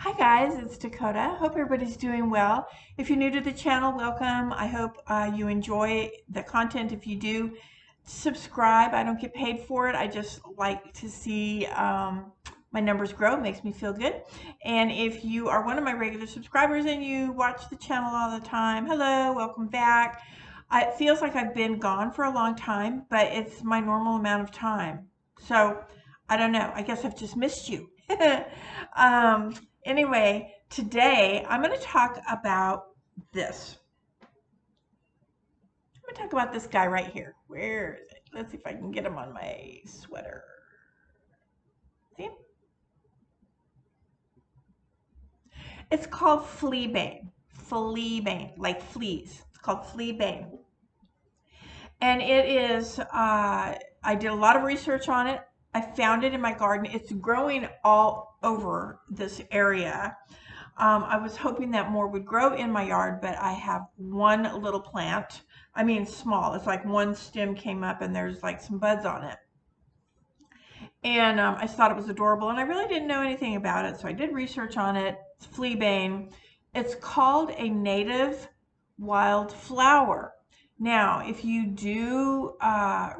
Hi guys, it's Dakota. Hope everybody's doing well. If you're new to the channel, welcome. I hope you enjoy the content. If you do, subscribe. I don't get paid for it. I just like to see my numbers grow. It makes me feel good. And if you are one of my regular subscribers and you watch the channel all the time, hello, welcome back. It feels like I've been gone for a long time, but it's my normal amount of time. So I don't know. I guess I've just missed you. um, Anyway, today I'm going to talk about this. I'm going to talk about this guy right here. Where is it? Let's see if I can get him on my sweater. See? It's called Fleabane. Fleabane, like fleas. It's called Fleabane. And it is, I did a lot of research on it. I found it in my garden. It's growing all over this area. I was hoping that more would grow in my yard, but I have one little plant. I mean, small. It's like one stem came up and there's like some buds on it. And I just thought it was adorable, and I really didn't know anything about it, so I did research on it. It's fleabane. It's called a native wild flower. Now, if you do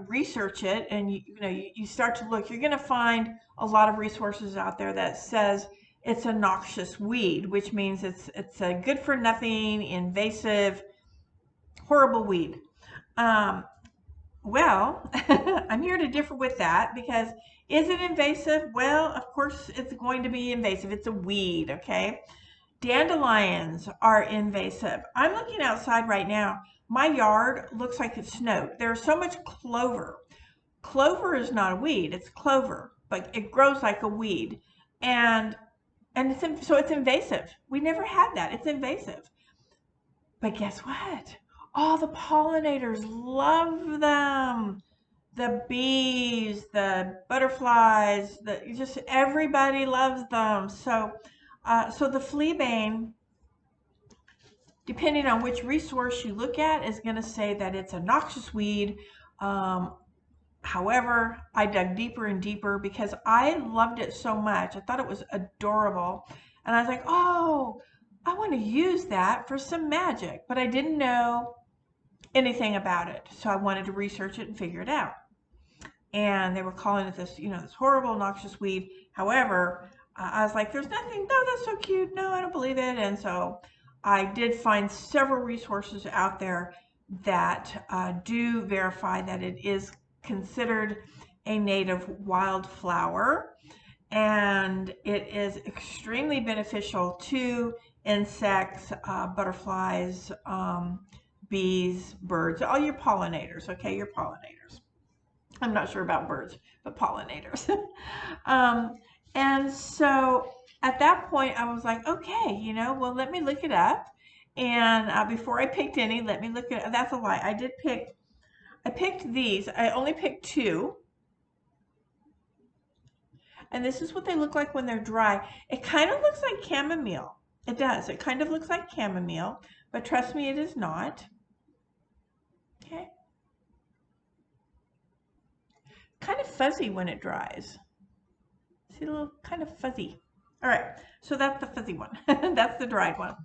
research it and you start to look, you're going to find a lot of resources out there that says it's a noxious weed, which means it's a good for nothing, invasive, horrible weed. Um, well, I'm here to differ with that because is it invasive? Well, of course it's going to be invasive. It's a weed, okay? Dandelions are invasive. I'm looking outside right now. My yard looks like it snowed. There's so much clover. Clover is not a weed, it's clover, but it grows like a weed. And so it's invasive. We never had that. It's invasive. But guess what? All the pollinators love them. The bees, the butterflies, just everybody loves them. So the fleabane, depending on which resource you look at, is going to say that it's a noxious weed. Um, However, I dug deeper and deeper because I loved it so much. I thought it was adorable. And I was like, oh, I want to use that for some magic. But I didn't know anything about it. So I wanted to research it and figure it out. And they were calling it this, this horrible, noxious weed. However, I was like, there's nothing, no, that's so cute. No, I don't believe it. And so I did find several resources out there that do verify that it is considered a native wildflower, and it is extremely beneficial to insects, butterflies, bees, birds, all your pollinators, okay, your pollinators. I'm not sure about birds, but pollinators. um, and so at that point, I was like, okay, well, let me look it up. And before I picked any, let me look at, that's a lie. I picked these. I only picked two. And this is what they look like when they're dry. It kind of looks like chamomile. It does. It kind of looks like chamomile, but trust me, it is not. Okay. Kind of fuzzy when it dries. See, a little kind of fuzzy. All right, so that's the fuzzy one. That's the dried one.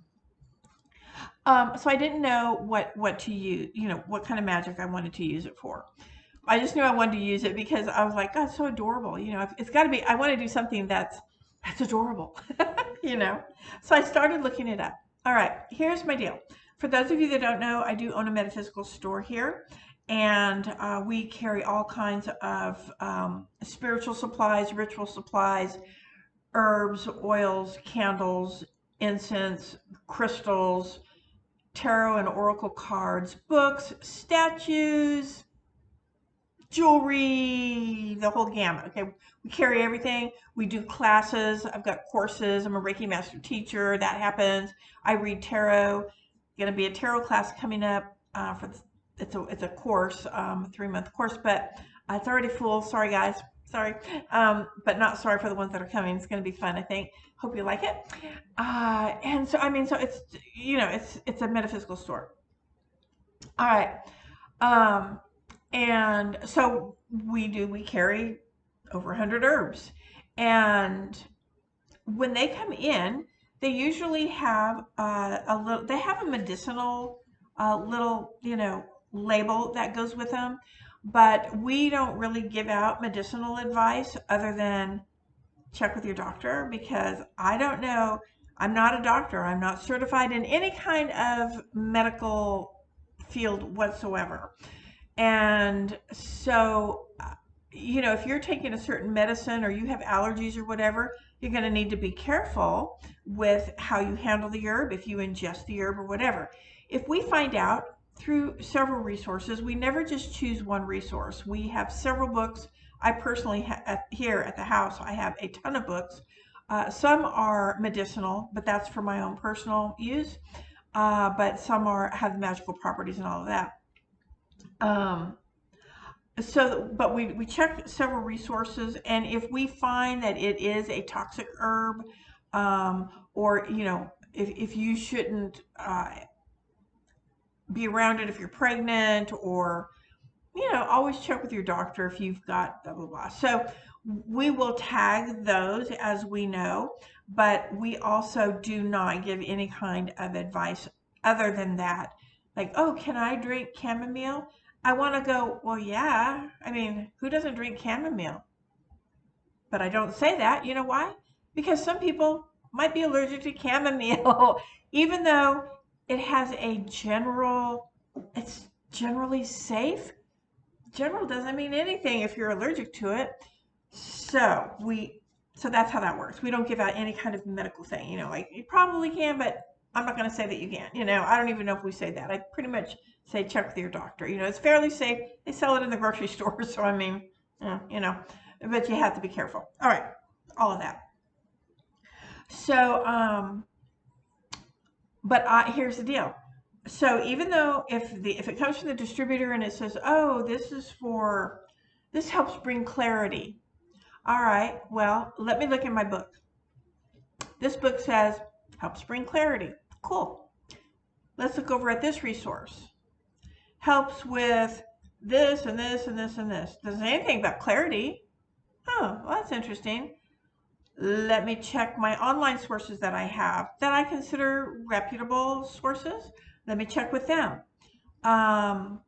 So I didn't know what to use, what kind of magic I wanted to use it for. I just knew I wanted to use it because I was like, God, it's so adorable. It's got to be. I want to do something that's adorable. you know. So I started looking it up. All right, here's my deal. For those of you that don't know, I do own a metaphysical store here, and we carry all kinds of spiritual supplies, ritual supplies, herbs, oils, candles, incense, crystals, tarot and oracle cards, books, statues, jewelry, the whole gamut. Okay, we carry everything. We do classes. I've got courses. I'm a Reiki master teacher. That happens. I read tarot. Going to be a tarot class coming up for it's a course, a 3-month course, but it's already full. Sorry guys. Sorry, but not sorry for the ones that are coming. It's going to be fun, I think. Hope you like it. And so, I mean, so it's, it's a metaphysical store. All right. Um, and so we carry over 100 herbs. And when they come in, they usually have they have a medicinal little, label that goes with them, but we don't really give out medicinal advice other than check with your doctor, because I don't know. I'm not a doctor. I'm not certified in any kind of medical field whatsoever. And so, if you're taking a certain medicine or you have allergies or whatever, you're going to need to be careful with how you handle the herb, if you ingest the herb or whatever. If we find out through several resources, we never just choose one resource. We have several books. I personally, here at the house, I have a ton of books. Some are medicinal, but that's for my own personal use. But some have magical properties and all of that. Um, but we check several resources, and if we find that it is a toxic herb, or if you shouldn't be around it if you're pregnant, or always check with your doctor if you've got blah blah blah. So we will tag those as we know, but we also do not give any kind of advice other than that. Like, oh, can I drink chamomile? I want to go, well, yeah. I mean, who doesn't drink chamomile? But I don't say that. You know why? Because some people might be allergic to chamomile, even though it's generally safe. General doesn't mean anything if you're allergic to it. So that's how that works. We don't give out any kind of medical thing, like you probably can, but I'm not going to say that you can't. I don't even know if we say that. I pretty much say check with your doctor. It's fairly safe. They sell it in the grocery store, so I mean, but you have to be careful. All right, all of that. So, but here's the deal. So even though if it comes from the distributor and it says, oh, this helps bring clarity. All right, well, let me look at my book. This book says helps bring clarity. Cool. Let's look over at this resource. Helps with this and this and this and this. Doesn't say anything about clarity. Oh, well, that's interesting. Let me check my online sources that I have that I consider reputable sources. Let me check with them. Some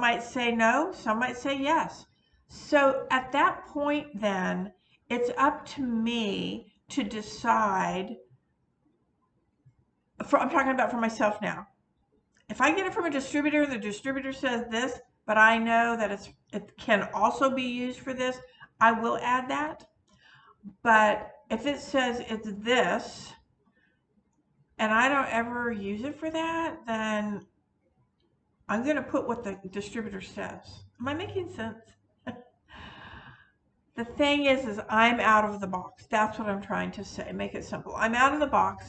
might say no, some might say yes. So at that point, then, it's up to me to decide. I'm talking about for myself now. If I get it from a distributor and the distributor says this, but I know that it can also be used for this, I will add that. But if it says it's this, and I don't ever use it for that, then I'm going to put what the distributor says. Am I making sense? The thing is I'm out of the box. That's what I'm trying to say. Make it simple. I'm out of the box.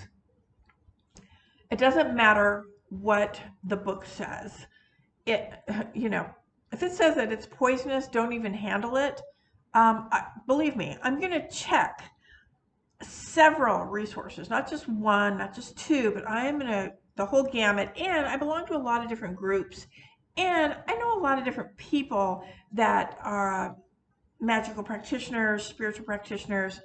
It doesn't matter what the book says. If it says that it's poisonous, don't even handle it. Believe me, I'm going to check several resources, not just one, not just two, but I'm going to the whole gamut. And I belong to a lot of different groups. And I know a lot of different people that are magical practitioners, spiritual practitioners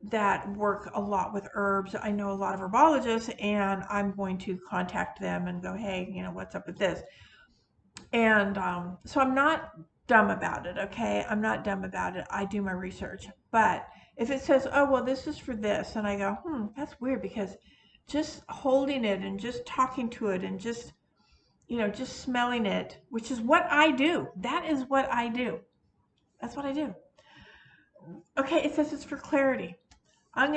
that work a lot with herbs. I know a lot of herbologists, and I'm going to contact them and go, hey, what's up with this? And so I'm not dumb about it, okay? I'm not dumb about it. I do my research. But if it says, oh, well, this is for this, and I go, that's weird, because just holding it and just talking to it and just smelling it, which is what I do. That is what I do. That's what I do. Okay, it says it's for clarity. I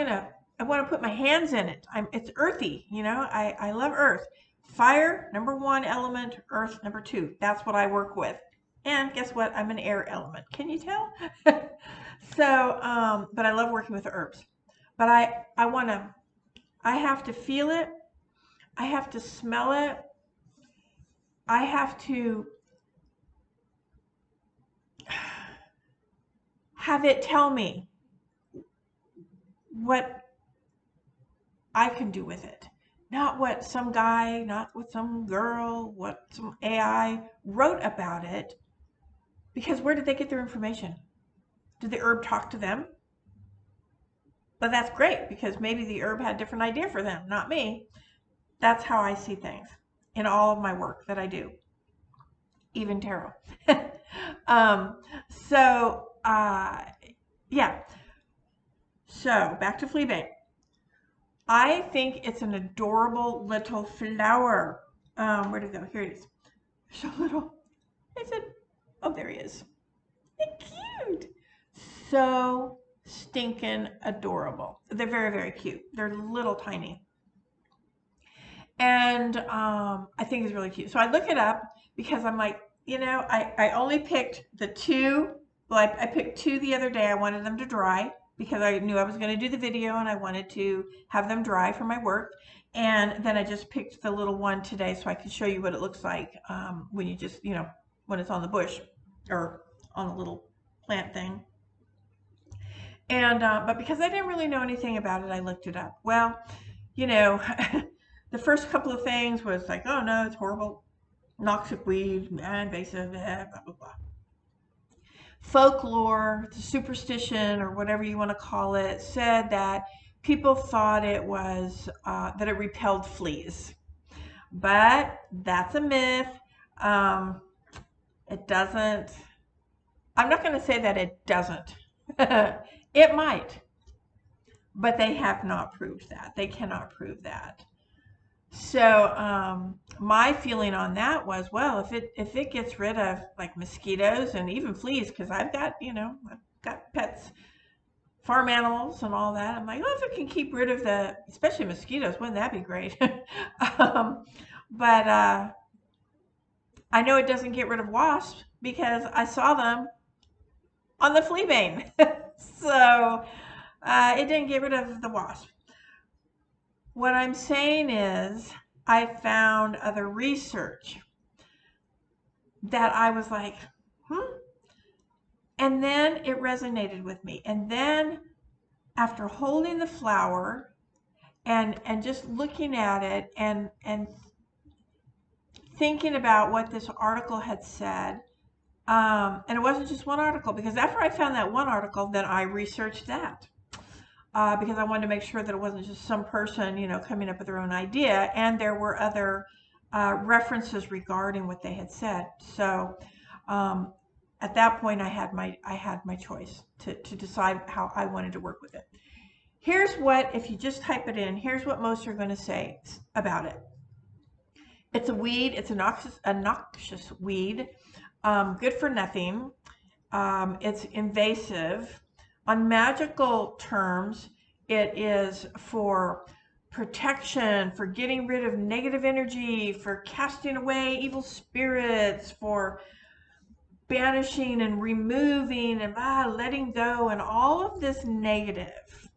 want to put my hands in it. It's earthy, I love earth. Fire, number 1 element, earth, number 2. That's what I work with. And guess what? I'm an air element. Can you tell? So, but I love working with herbs. But I have to feel it. I have to smell it. I have to have it tell me what I can do with it. Not what some guy, not what some girl, what some AI wrote about it. Because where did they get their information? Did the herb talk to them? But that's great because maybe the herb had a different idea for them, not me. That's how I see things in all of my work that I do, even tarot. um, so, yeah. So back to Fleabane. I think it's an adorable little flower. Where'd it go? Here it is. So little. I said, oh, there he is. They're cute. So stinking adorable. They're very, very cute. They're little tiny. And I think it's really cute. So I look it up because I'm like, I only picked the two. Well, I picked two the other day. I wanted them to dry because I knew I was going to do the video and I wanted to have them dry for my work. And then I just picked the little one today so I could show you what it looks like when you just, when it's on the bush or on the little plant thing. And but because I didn't really know anything about it, I looked it up. Well, the first couple of things was like, oh no, it's horrible, noxic weed, invasive, blah blah blah. Folklore, superstition, or whatever you want to call it, said that people thought it was that it repelled fleas, but that's a myth. It doesn't. I'm not going to say that it doesn't. It might, but they have not proved that. They cannot prove that. So my feeling on that was, well, if it gets rid of like mosquitoes and even fleas, because I've got pets, farm animals and all that. I'm like, oh, if it can keep rid of especially mosquitoes, wouldn't that be great? But I know it doesn't get rid of wasps because I saw them on the Fleabane. So it didn't get rid of the wasp. What I'm saying is I found other research that I was like, and then it resonated with me. And then after holding the flower and just looking at it and thinking about what this article had said, and it wasn't just one article, because after I found that one article, then I researched that. Because I wanted to make sure that it wasn't just some person, coming up with their own idea, and there were other references regarding what they had said. So at that point, I had my choice to decide how I wanted to work with it. Here's what, if you just type it in, here's what most are going to say about it. It's a weed. It's a noxious weed. Good for nothing. It's invasive. On magical terms, it is for protection, for getting rid of negative energy, for casting away evil spirits, for banishing and removing and letting go and all of this negative.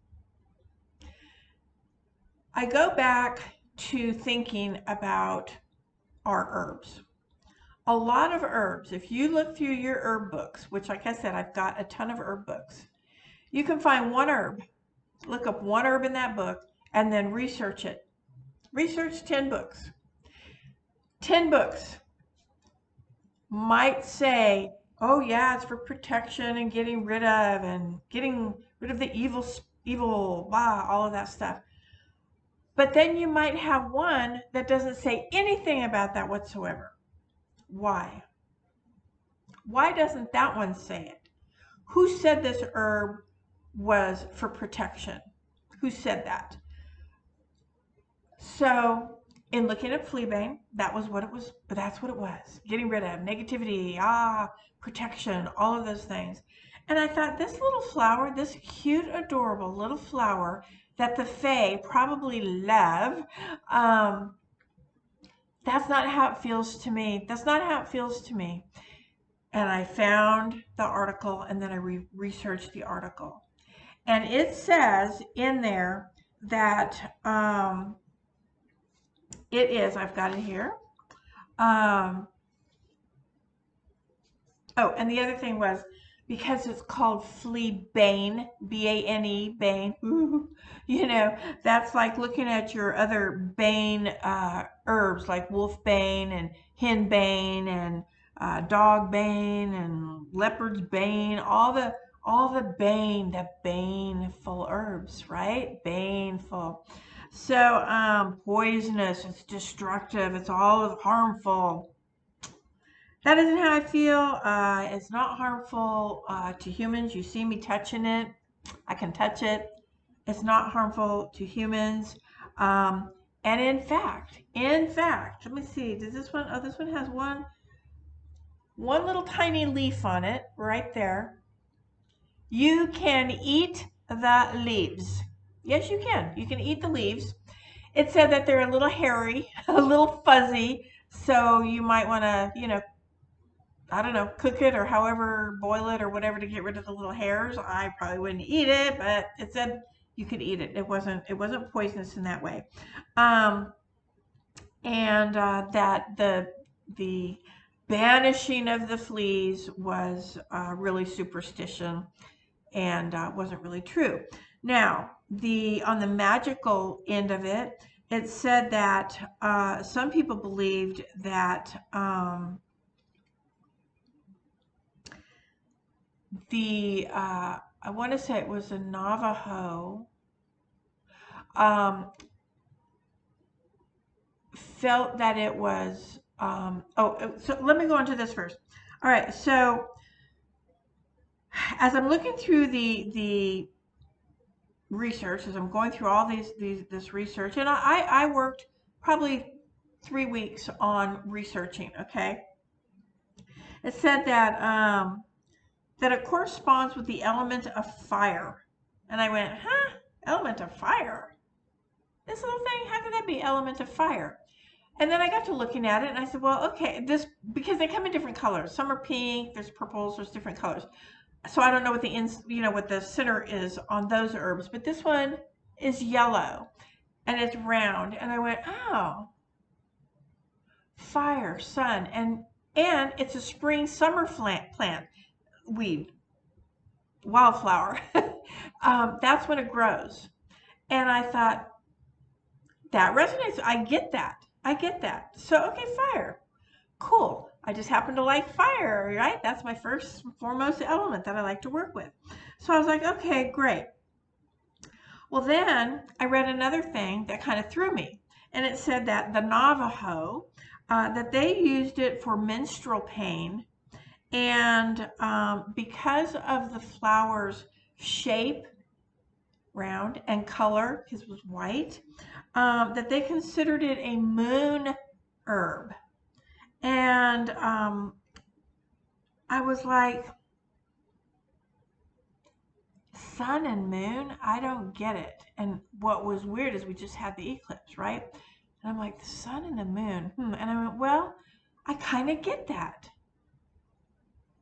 I go back to thinking about our herbs. A lot of herbs, if you look through your herb books, which like I said, I've got a ton of herb books, you can find one herb, look up one herb in that book, and then research it. Research 10 books. 10 books might say, oh yeah, it's for protection and getting rid of the evil, all of that stuff. But then you might have one that doesn't say anything about that whatsoever. Why? Why doesn't that one say it? Who said this herb was for protection? Who said that? So in looking at Fleabane, that was what it was. But that's what it was. Getting rid of negativity, protection, all of those things. And I thought this little flower, this cute, adorable little flower that the Fae probably love, that's not how it feels to me. That's not how it feels to me. And I found the article, and then I researched the article. And it says in there that it is, I've got it here. Oh, and the other thing was, because it's called Fleabane, B-A-N-E, Bane, that's like looking at your other Bane herbs, like wolfbane and henbane and dog bane and leopard's bane, all all the baneful herbs, right? Baneful. So, poisonous, it's destructive, it's all harmful. That isn't how I feel. It's not harmful to humans. You see me touching it. I can touch it. It's not harmful to humans. Um, and in fact, let me see. Does this one? Oh, this one has one little tiny leaf on it right there. You can eat the leaves. Yes, you can. You can eat the leaves. It said that they're a little hairy, a little fuzzy, so you might want to, I don't know, cook it or however, boil it or whatever to get rid of the little hairs. I probably wouldn't eat it, but it said you could eat it. It wasn't poisonous in that way. Um, and that the banishing of the fleas was really superstition and wasn't really true. Now, on the magical end of it, it said that some people believed that I want to say it was a Navajo, um, felt that it was. So let me go into this first. All right, so as I'm looking through the research, as I'm going through all this research, and I worked probably 3 weeks on researching. Okay, it said that it corresponds with the element of fire, and I went, huh? Element of fire? This little thing? How could that be element of fire? And then I got to looking at it, and I said, well, okay, this because they come in different colors. Some are pink, there's purples, there's different colors. So I don't know what what the center is on those herbs, but this one is yellow and it's round, and I went, oh, fire, sun, and it's a spring summer plant weed, wildflower. That's when it grows, and I thought that resonates. I get that. I get that. So okay, fire. Cool. I just happen to like fire, right? That's my first foremost element that I like to work with. So I was like, okay, great. Well, then I read another thing that kind of threw me. And it said that the Navajo, that they used it for menstrual pain. And because of the flower's shape, round, and color, because it was white, that they considered it a moon herb. And I was like, sun and moon? I don't get it. And what was weird is we just had the eclipse, right? And I'm like, the sun and the moon. And I went, well, I kind of get that.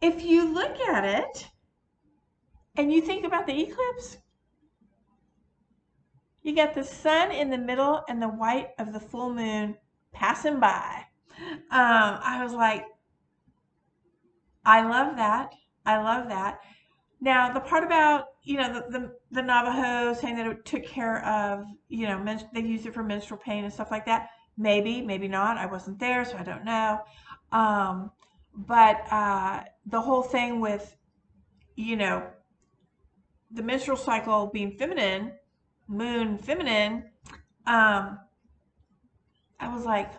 If you look at it and you think about the eclipse, you got the sun in the middle and the white of the full moon passing by. I was like, I love that. I love that. Now, the part about, the Navajo saying that it took care of, they used it for menstrual pain and stuff like that. Maybe, maybe not. I wasn't there, so I don't know. But the whole thing with, you know, the menstrual cycle being feminine, moon feminine, um, I was like,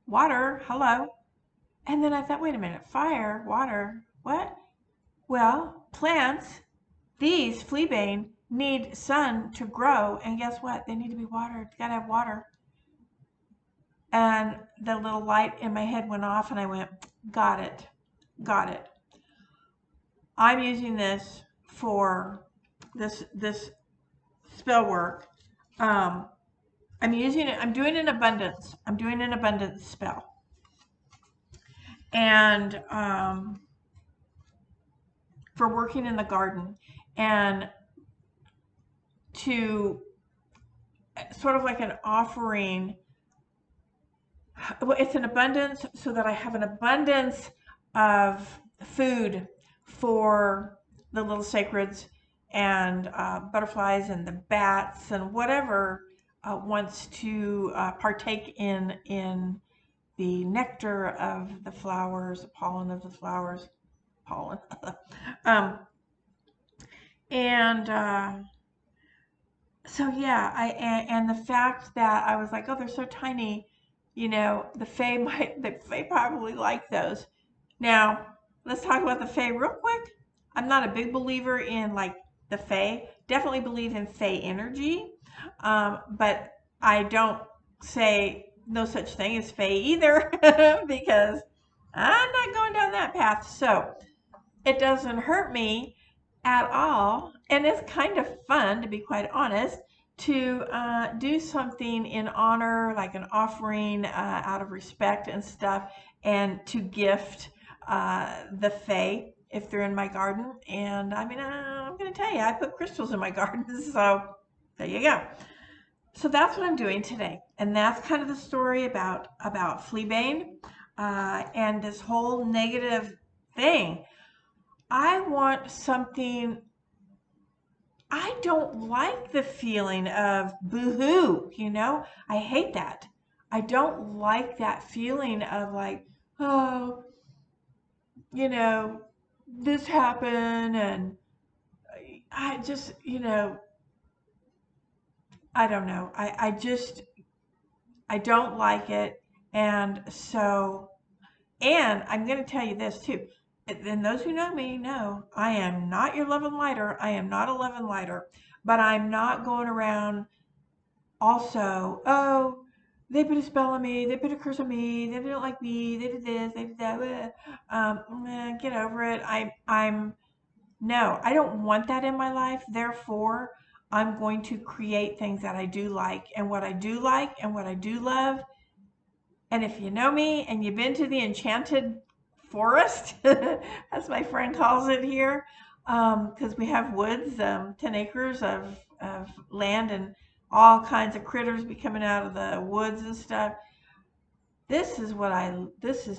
water, hello. And then I thought, wait a minute, fire, water, what? Well, plants, these fleabane need sun to grow, and guess what? They need to be watered. You gotta have water. And the little light in my head went off, and I went, got it, got it. I'm using this for this spell work. I'm using it. I'm doing an abundance. I'm doing an abundance spell, and for working in the garden, and to sort of like an offering. Well, it's an abundance so that I have an abundance of food for the little sacreds and butterflies and the bats and whatever wants to partake in the nectar of the flowers, the pollen of the flowers, pollen. um, And so yeah, and the fact that I was like, oh, they're so tiny, the Fae probably like those. Now, let's talk about the Fae real quick. I'm not a big believer in like the Fae. Definitely believe in Fae energy, but I don't say no such thing as Fae either because I'm not going down that path. So it doesn't hurt me at all. And it's kind of fun, to be quite honest, to do something in honor, like an offering out of respect and stuff, and to gift the Fae if they're in my garden. And I mean, I'm going to tell you, I put crystals in my garden. So there you go. So that's what I'm doing today. And that's kind of the story about Fleabane and this whole negative thing. I want something. I don't like the feeling of boo-hoo, I hate that. I don't like that feeling of like, oh, you know, this happened and I just, I don't know. I don't like it. And so, and I'm going to tell you this too. And those who know me know I am not your love and lighter. I am not a love and lighter, but I'm not going around also, oh, they put a spell on me, they put a curse on me, they don't like me, they did this, they did that. Get over it. No, I don't want that in my life. Therefore, I'm going to create things that I do like, and what I do like and what I do love. And if you know me and you've been to the enchanted forest, as my friend calls it here, because we have woods, 10 acres of land, and all kinds of critters be coming out of the woods and stuff. This is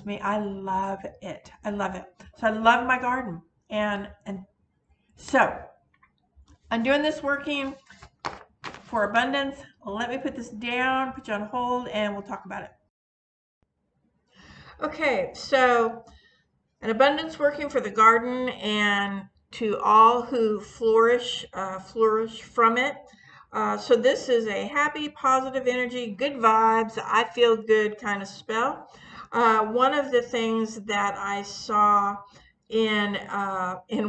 me. I love it. I love it. So I love my garden. And so I'm doing this working for abundance. Let me put this down, put you on hold, and we'll talk about it. Okay, so an abundance working for the garden and to all who flourish from it. So this is a happy, positive energy, good vibes, I feel good kind of spell. One of the things that I saw in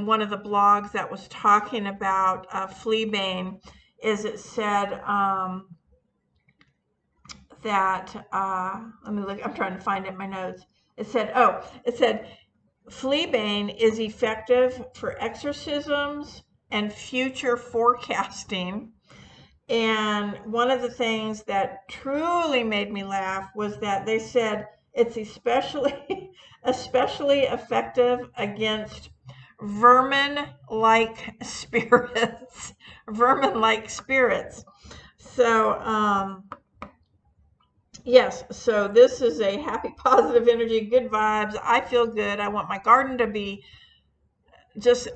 one of the blogs that was talking about Fleabane is it said that let me look. I'm trying to find it in my notes. It said Fleabane is effective for exorcisms and future forecasting. And one of the things that truly made me laugh was that they said it's especially especially effective against vermin-like spirits. Vermin-like spirits. So yes, so this is a happy, positive energy, good vibes. I feel good. I want my garden to be just,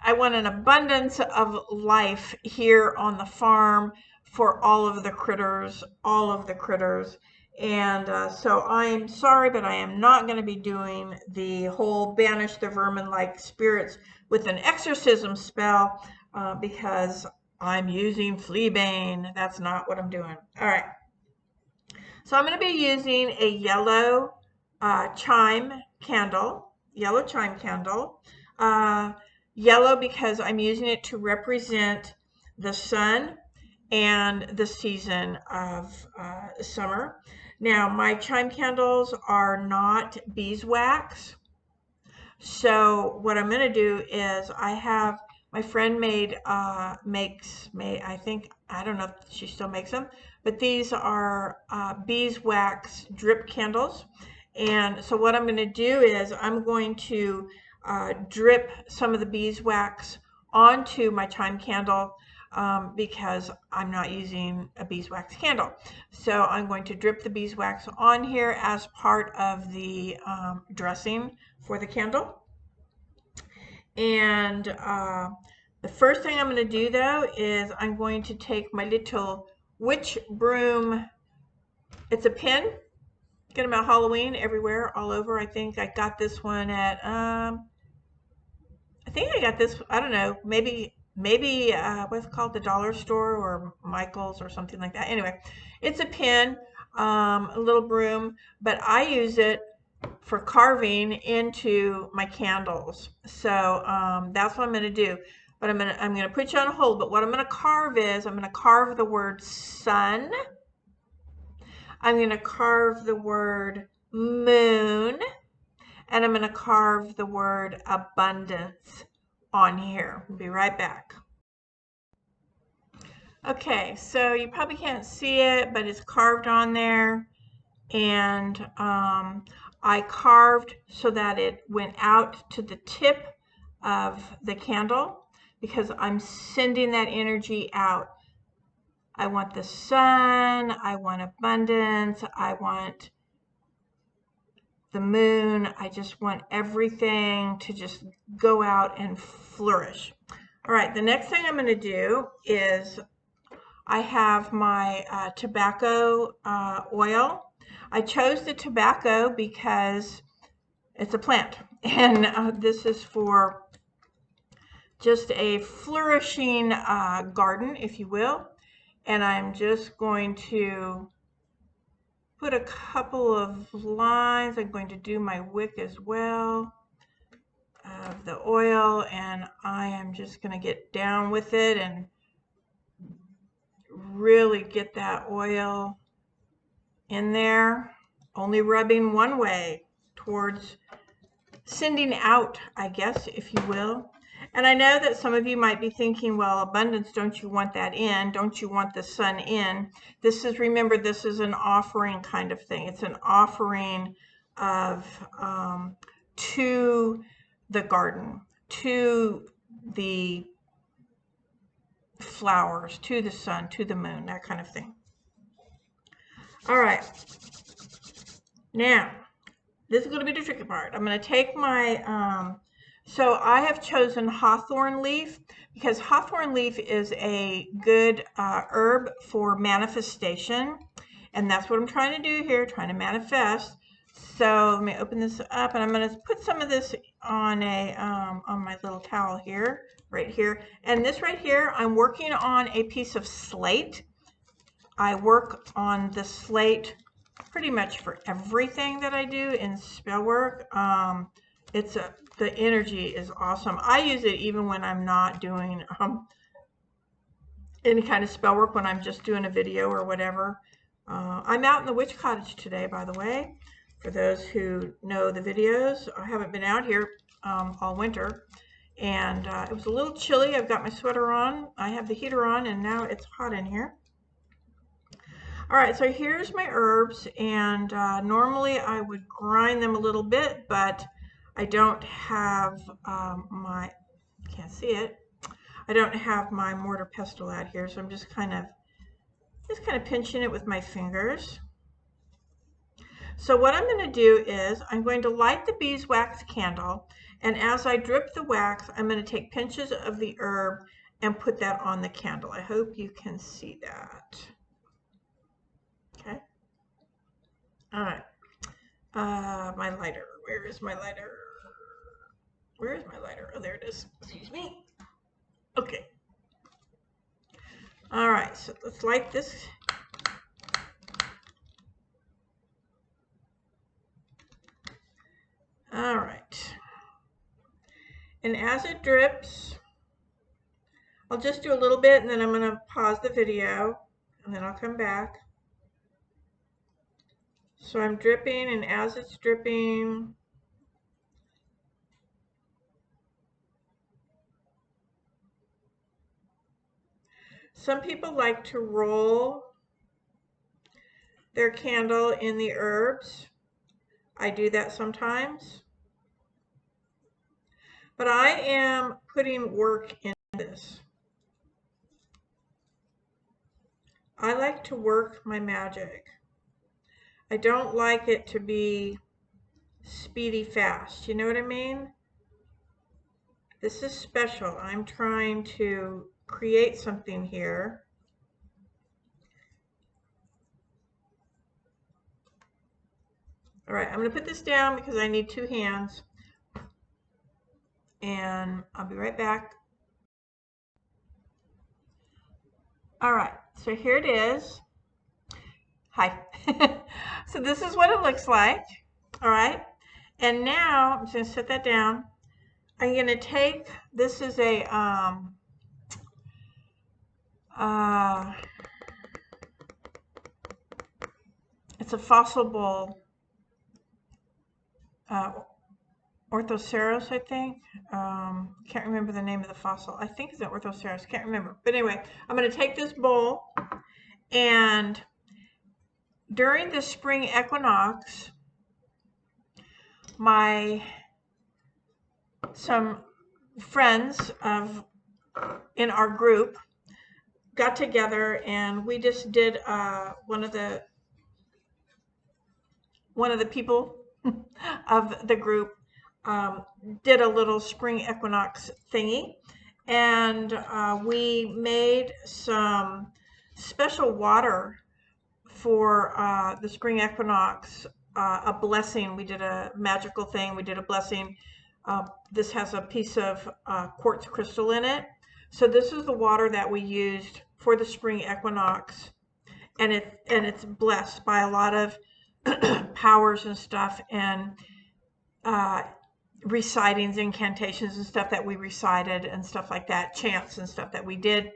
I want an abundance of life here on the farm for all of the critters, all of the critters. And so I'm sorry, but I am not going to be doing the whole banish the vermin-like spirits with an exorcism spell because I'm using Fleabane. That's not what I'm doing. All right. So I'm going to be using a yellow chime candle, yellow because I'm using it to represent the sun and the season of summer. Now, my chime candles are not beeswax. So what I'm going to do is I have my friend I think, I don't know if she still makes them, but these are beeswax drip candles. And so what I'm going to do is I'm going to drip some of the beeswax onto my chime candle because I'm not using a beeswax candle. So I'm going to drip the beeswax on here as part of the dressing for the candle. And the first thing I'm going to do though is I'm going to take my little witch broom. It's a pin. Get them at Halloween everywhere, all over. I think I got this one at I think I got this, I don't know, maybe maybe what's it called, the dollar store or Michael's or something like that. Anyway, it's a pin, a little broom, but I use it for carving into my candles. So that's what I'm going to do. But I'm going to put you on hold. But what I'm going to carve is I'm going to carve the word sun. I'm going to carve the word moon. And I'm going to carve the word abundance on here. I'll be right back. Okay, so you probably can't see it, but it's carved on there. And I carved so that it went out to the tip of the candle because I'm sending that energy out. I want the sun, I want abundance, I want the moon. I just want everything to just go out and flourish. All right, the next thing I'm going to do is I have my tobacco oil. I chose the tobacco because it's a plant, and this is for just a flourishing garden, if you will. And I'm just going to put a couple of lines. I'm going to do my wick as well of the oil, and I am just going to get down with it and really get that oil in there, only rubbing one way towards sending out, I guess, if you will. And I know that some of you might be thinking, well, abundance, don't you want that in? Don't you want the sun in? This is, remember, this is an offering kind of thing. It's an offering of to the garden, to the flowers, to the sun, to the moon, that kind of thing. All right. Now, this is going to be the tricky part. I'm going to take my, so I have chosen hawthorn leaf because hawthorn leaf is a good herb for manifestation. And that's what I'm trying to do here, trying to manifest. So let me open this up, and I'm going to put some of this on on my little towel here, right here. And this right here, I'm working on a piece of slate. I work on the slate pretty much for everything that I do in spell work. The energy is awesome. I use it even when I'm not doing any kind of spell work, when I'm just doing a video or whatever. I'm out in the witch cottage today, by the way. For those who know the videos, I haven't been out here all winter, and it was a little chilly. I've got my sweater on. I have the heater on, and now it's hot in here. All right, so here's my herbs, and normally I would grind them a little bit, but I don't have my, can't see it, I don't have my mortar pestle out here, so I'm just kind of pinching it with my fingers. So what I'm going to do is I'm going to light the beeswax candle, and as I drip the wax, I'm going to take pinches of the herb and put that on the candle. I hope you can see that. Okay. All right. My lighter. Where is my lighter? Where is my lighter? Oh, there it is. Excuse me. Okay. All right. So let's light this. All right. And as it drips, I'll just do a little bit, and then I'm going to pause the video, and then I'll come back. So I'm dripping, and as it's dripping, some people like to roll their candle in the herbs. I do that sometimes. But I am putting work in this. I like to work my magic. I don't like it to be speedy fast. You know what I mean? This is special. I'm trying to create something here. All right, I'm going to put this down because I need two hands. And I'll be right back. All right, so here it is. Hi. So this is what it looks like. All right. And now I'm just going to set that down. I'm going to take, this is a, it's a fossil bowl, Orthoceros, I think. Can't remember the name of the fossil. I think it's an Orthoceros. Can't remember. But anyway, I'm going to take this bowl, and during the spring equinox, some friends in our group got together, and we just did one of the people of the group did a little spring equinox thingy, and we made some special water for the spring equinox, a blessing. We did a magical thing. We did a blessing. This has a piece of quartz crystal in it. So this is the water that we used for the spring equinox, and it's blessed by a lot of powers and stuff, and recitings, incantations and stuff that we recited and stuff like that, chants and stuff that we did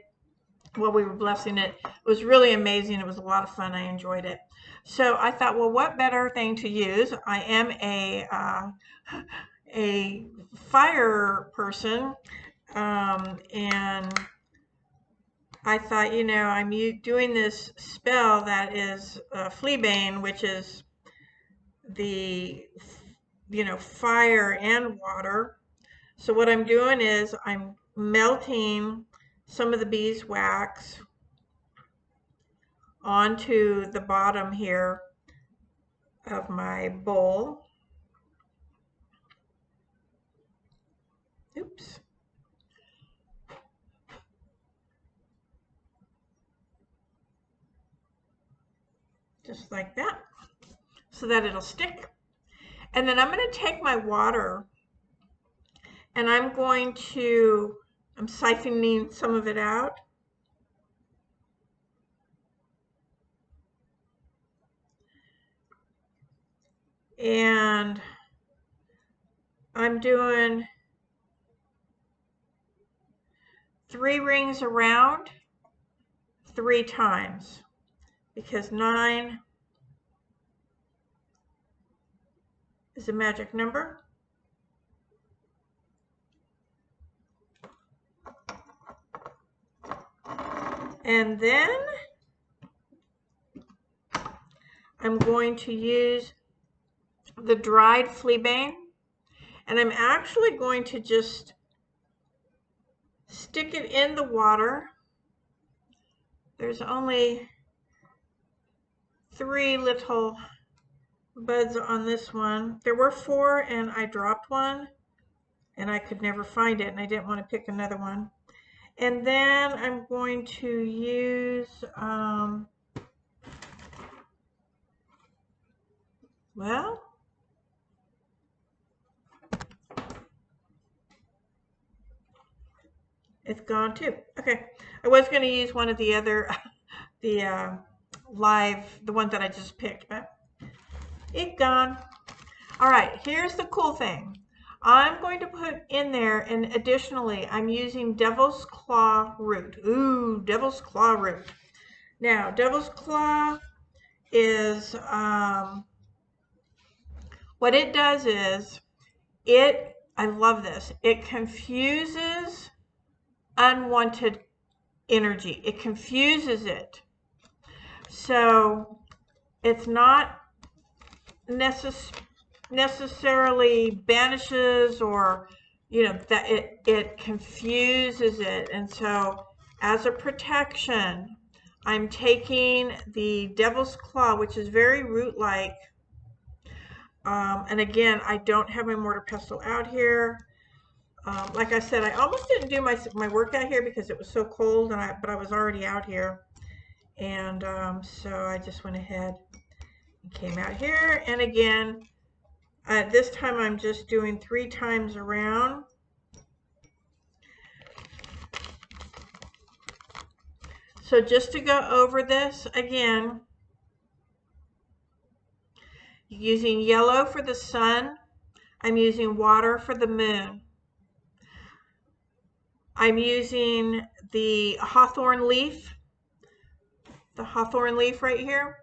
while we were blessing it. It was really amazing. It was a lot of fun. I enjoyed it. So I thought, well, what better thing to use? I am a fire person, and I thought, you know, I'm doing this spell that is Fleabane, which is the, you know, fire and water. So what I'm doing is I'm melting some of the beeswax onto the bottom here of my bowl. Oops. Just like that, so that it'll stick. And then I'm going to take my water, and I'm siphoning some of it out. And I'm doing 3 rings around 3 times, because 9 is a magic number. And then I'm going to use the dried fleabane, and I'm actually going to just stick it in the water. There's only 3 little buds on this one. There were 4, and I dropped one, and I could never find it, and I didn't want to pick another one. And then I'm going to use, well, it's gone too. Okay, I was going to use one of the other, the one that I just picked, but it's gone. All right, here's the cool thing. I'm going to put in there, and additionally, I'm using devil's claw root. Ooh, devil's claw root. Now, devil's claw is, what it does is, I love this, it confuses unwanted energy. It confuses it. So it's not necessarily banishes, or, you know, that it confuses it. And so as a protection, I'm taking the devil's claw, which is very root-like. And again, I don't have my mortar pestle out here. Like I said, I almost didn't do my work out here because it was so cold, but I was already out here. And so I just went ahead and came out here. And again, this time I'm just doing 3 times around. So just to go over this again, using yellow for the sun, I'm using water for the moon. I'm using the hawthorn leaf right here,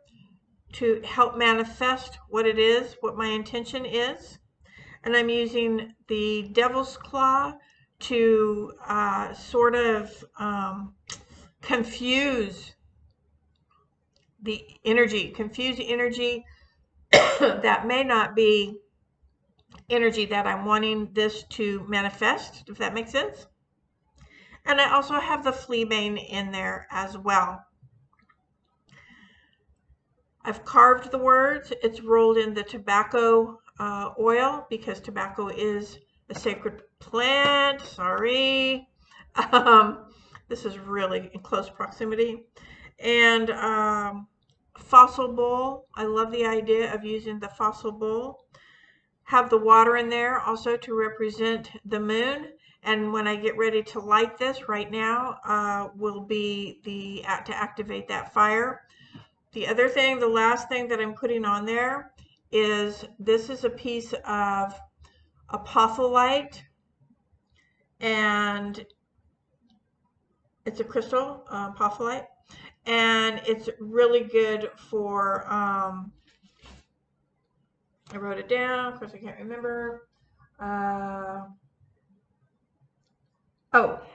to help manifest what it is, what my intention is. And I'm using the devil's claw to sort of confuse the energy that may not be energy that I'm wanting this to manifest, if that makes sense. And I also have the Fleabane in there as well. I've carved the words. It's rolled in the tobacco oil, because tobacco is a sacred plant. Sorry. This is really in close proximity. And fossil bowl. I love the idea of using the fossil bowl. Have the water in there also to represent the moon. And when I get ready to light this right now, will be to activate that fire. The other thing, the last thing that I'm putting on there is, this is a piece of apophyllite, and it's a crystal, apophyllite, and it's really good for, I wrote it down, of course I can't remember.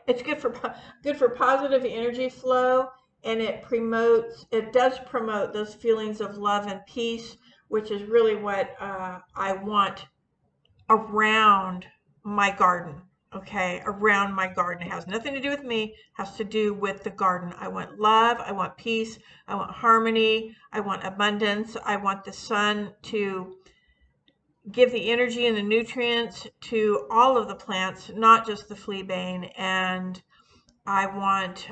It's good for positive energy flow, and it does promote those feelings of love and peace, which is really what I want around my garden. Okay, around my garden. It has nothing to do with me, it has to do with the garden. I want love, I want peace, I want harmony, I want abundance, I want the sun to give the energy and the nutrients to all of the plants, not just the Fleabane. And I want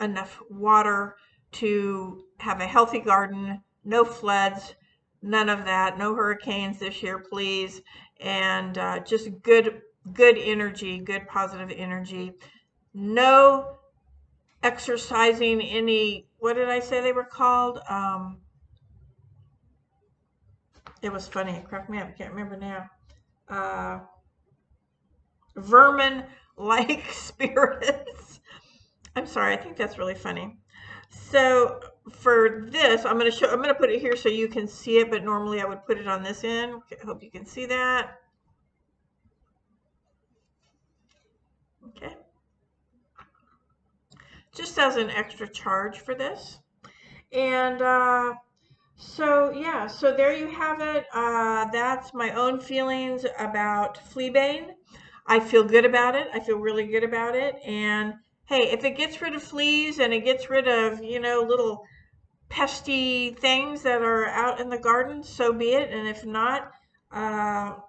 enough water to have a healthy garden, no floods, none of that, no hurricanes this year, please, and just good energy, good positive energy. No exercising any, what did I say they were called? It was funny, it cracked me up, I can't remember now. Vermin-like spirits. I'm sorry, I think that's really funny. So for this, I'm going to put it here so you can see it, but normally I would put it on this end. Okay, I hope you can see that. Okay. Just as an extra charge for this. And so yeah, so there you have it. That's my own feelings about Fleabane. I feel good about it. I feel really good about it. And hey, if it gets rid of fleas and it gets rid of, little pesky things that are out in the garden, so be it. And if not, oh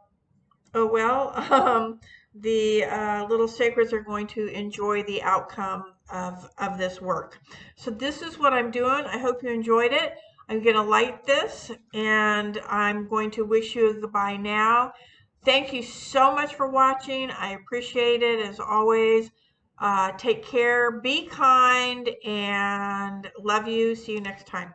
well. The little sacreds are going to enjoy the outcome of this work. So this is what I'm doing. I hope you enjoyed it. I'm going to light this, and I'm going to wish you a goodbye now. Thank you so much for watching. I appreciate it as always. Take care, be kind, and love you. See you next time.